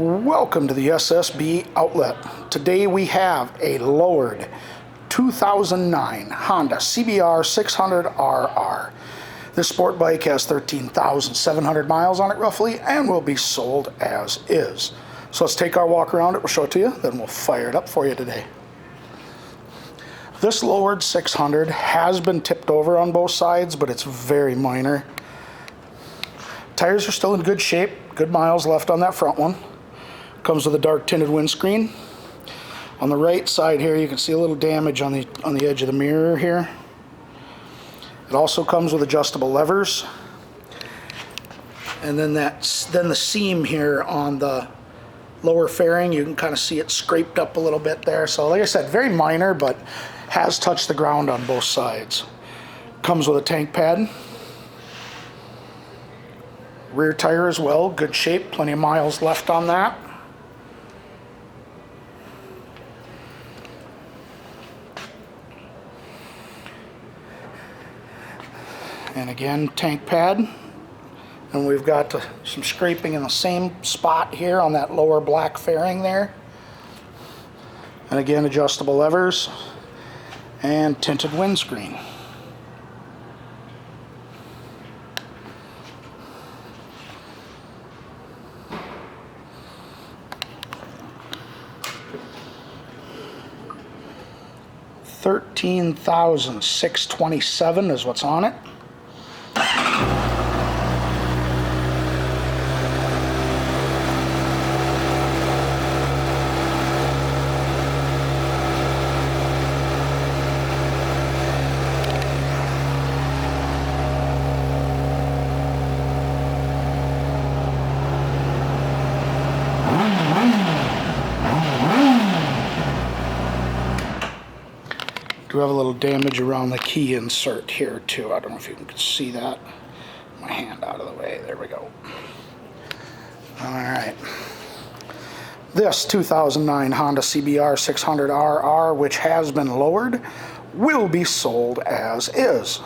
Welcome to the SSB outlet. Today we have a lowered 2009 Honda CBR600RR. This sport bike has 13,700 miles on it roughly and will be sold as is. So let's take our walk around it, we'll show it to you, then we'll fire it up for you today. This lowered 600 has been tipped over on both sides, but it's very minor. Tires are still in good shape, good miles left on that front one. Comes with a dark tinted windscreen. On the right side here you can see a little damage on the edge of the mirror here. It also comes with adjustable levers. And then the seam here on the lower fairing, you can kind of see it scraped up a little bit there. So like I said, very minor, but has touched the ground on both sides. Comes with a tank pad. Rear tire as well, good shape, plenty of miles left on that. And again, tank pad. And we've got some scraping in the same spot here on that lower black fairing there. And again, adjustable levers and tinted windscreen. $13,627 is what's on it. Do have a little damage around the key insert here too. I don't know if you can see that. My hand out of the way. There we go. Alright. This 2009 Honda CBR600RR, which has been lowered, will be sold as is.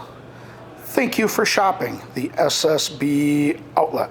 Thank you for shopping the SSB outlet.